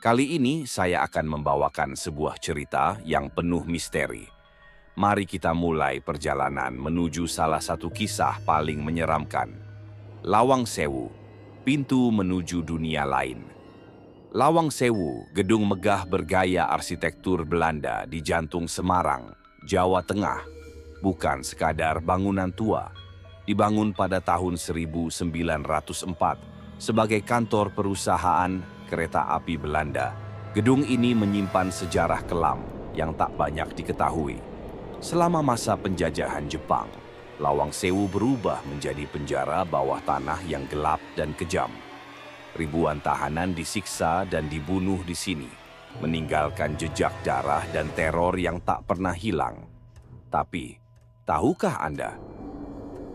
Kali ini saya akan membawakan sebuah cerita yang penuh misteri. Mari kita mulai perjalanan menuju salah satu kisah paling menyeramkan. Lawang Sewu, pintu menuju dunia lain. Lawang Sewu, gedung megah bergaya arsitektur Belanda di jantung Semarang, Jawa Tengah. Bukan sekadar bangunan tua. Dibangun pada tahun 1904 sebagai kantor perusahaan kereta api Belanda. Gedung ini menyimpan sejarah kelam yang tak banyak diketahui. Selama masa penjajahan Jepang, Lawang Sewu berubah menjadi penjara bawah tanah yang gelap dan kejam. Ribuan tahanan disiksa dan dibunuh di sini, meninggalkan jejak darah dan teror yang tak pernah hilang. Tapi, tahukah Anda?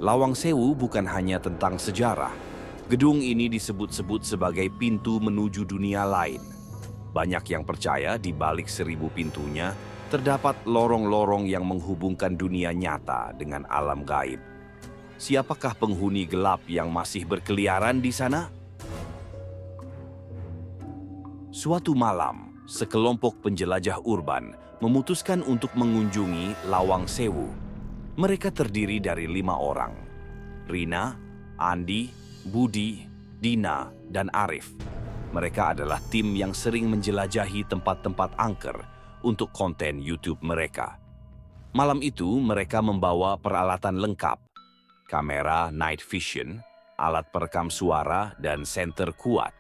Lawang Sewu bukan hanya tentang sejarah. Gedung ini disebut-sebut sebagai pintu menuju dunia lain. Banyak yang percaya di balik 1000 pintunya terdapat lorong-lorong yang menghubungkan dunia nyata dengan alam gaib. Siapakah penghuni gelap yang masih berkeliaran di sana? Suatu malam, sekelompok penjelajah urban memutuskan untuk mengunjungi Lawang Sewu. Mereka terdiri dari 5 orang, Rina, Andi, Budi, Dina, dan Arif. Mereka adalah tim yang sering menjelajahi tempat-tempat angker untuk konten YouTube mereka. Malam itu mereka membawa peralatan lengkap, kamera night vision, alat perekam suara, dan senter kuat.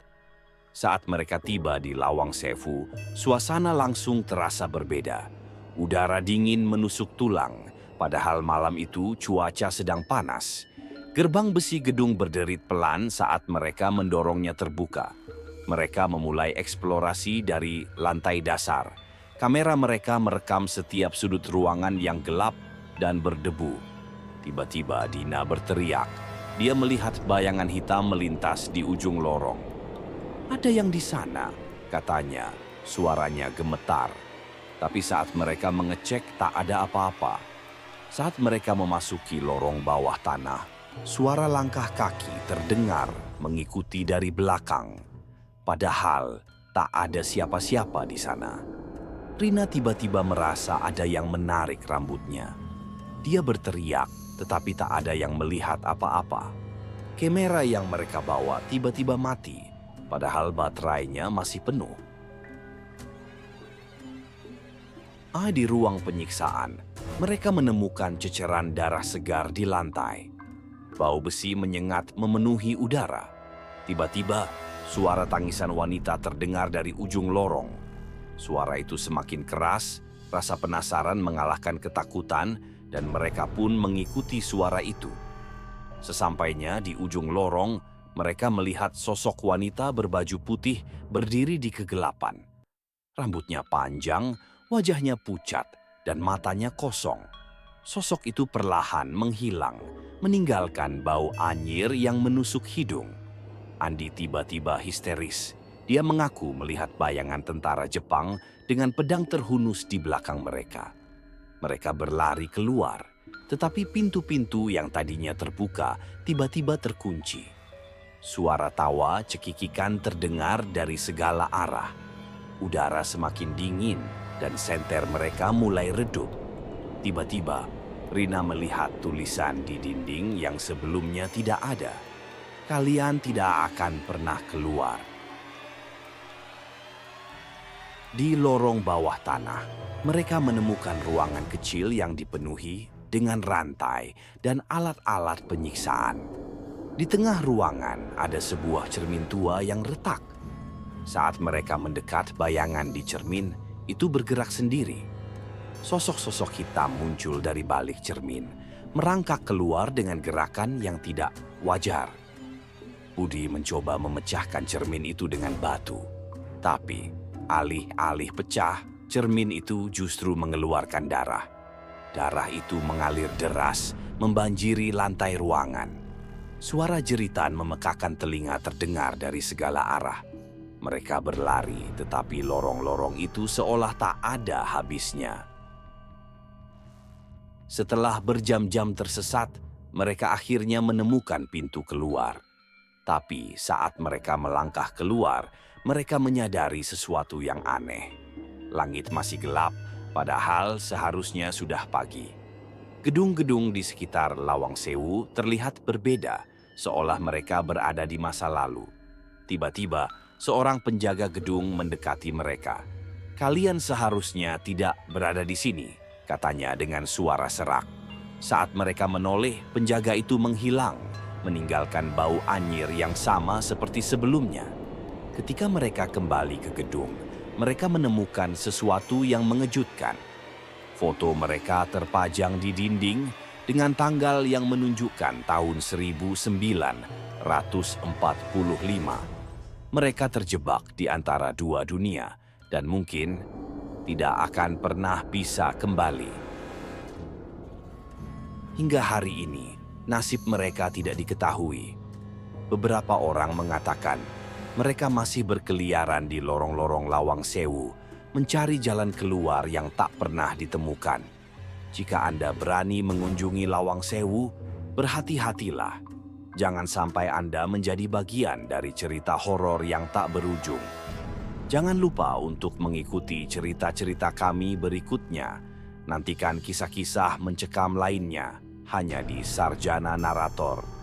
Saat mereka tiba di Lawang Sewu, suasana langsung terasa berbeda. Udara dingin menusuk tulang. Padahal malam itu cuaca sedang panas. Gerbang besi gedung berderit pelan saat mereka mendorongnya terbuka. Mereka memulai eksplorasi dari lantai dasar. Kamera mereka merekam setiap sudut ruangan yang gelap dan berdebu. Tiba-tiba Dina berteriak. Dia melihat bayangan hitam melintas di ujung lorong. "Ada yang di sana," katanya. Suaranya gemetar. Tapi saat mereka mengecek tak ada apa-apa. Saat mereka memasuki lorong bawah tanah, suara langkah kaki terdengar mengikuti dari belakang. Padahal tak ada siapa-siapa di sana. Rina tiba-tiba merasa ada yang menarik rambutnya. Dia berteriak, tetapi tak ada yang melihat apa-apa. Kamera yang mereka bawa tiba-tiba mati, padahal baterainya masih penuh. Di ruang penyiksaan, mereka menemukan ceceran darah segar di lantai. Bau besi menyengat memenuhi udara. Tiba-tiba, suara tangisan wanita terdengar dari ujung lorong. Suara itu semakin keras, rasa penasaran mengalahkan ketakutan, dan mereka pun mengikuti suara itu. Sesampainya di ujung lorong, mereka melihat sosok wanita berbaju putih berdiri di kegelapan. Rambutnya panjang, wajahnya pucat, dan matanya kosong. Sosok itu perlahan menghilang, meninggalkan bau anyir yang menusuk hidung. Andi tiba-tiba histeris. Dia mengaku melihat bayangan tentara Jepang dengan pedang terhunus di belakang mereka. Mereka berlari keluar, tetapi pintu-pintu yang tadinya terbuka tiba-tiba terkunci. Suara tawa cekikikan terdengar dari segala arah. Udara semakin dingin dan senter mereka mulai redup. Tiba-tiba, Rina melihat tulisan di dinding yang sebelumnya tidak ada. "Kalian tidak akan pernah keluar." Di lorong bawah tanah, mereka menemukan ruangan kecil yang dipenuhi dengan rantai dan alat-alat penyiksaan. Di tengah ruangan ada sebuah cermin tua yang retak. Saat mereka mendekat, bayangan di cermin itu bergerak sendiri. Sosok-sosok hitam muncul dari balik cermin, merangkak keluar dengan gerakan yang tidak wajar. Budi mencoba memecahkan cermin itu dengan batu. Tapi, alih-alih pecah, cermin itu justru mengeluarkan darah. Darah itu mengalir deras, membanjiri lantai ruangan. Suara jeritan memekakkan telinga terdengar dari segala arah. Mereka berlari, tetapi lorong-lorong itu seolah tak ada habisnya. Setelah berjam-jam tersesat, mereka akhirnya menemukan pintu keluar. Tapi saat mereka melangkah keluar, mereka menyadari sesuatu yang aneh. Langit masih gelap, padahal seharusnya sudah pagi. Gedung-gedung di sekitar Lawang Sewu terlihat berbeda, seolah mereka berada di masa lalu. Tiba-tiba, seorang penjaga gedung mendekati mereka. "Kalian seharusnya tidak berada di sini," katanya dengan suara serak. Saat mereka menoleh, penjaga itu menghilang, meninggalkan bau anyir yang sama seperti sebelumnya. Ketika mereka kembali ke gedung, mereka menemukan sesuatu yang mengejutkan. Foto mereka terpajang di dinding dengan tanggal yang menunjukkan tahun 1945. Mereka terjebak di antara dua dunia dan mungkin tidak akan pernah bisa kembali. Hingga hari ini, nasib mereka tidak diketahui. Beberapa orang mengatakan mereka masih berkeliaran di lorong-lorong Lawang Sewu, mencari jalan keluar yang tak pernah ditemukan. Jika Anda berani mengunjungi Lawang Sewu, berhati-hatilah. Jangan sampai Anda menjadi bagian dari cerita horor yang tak berujung. Jangan lupa untuk mengikuti cerita-cerita kami berikutnya. Nantikan kisah-kisah mencekam lainnya hanya di Sarjana Narator.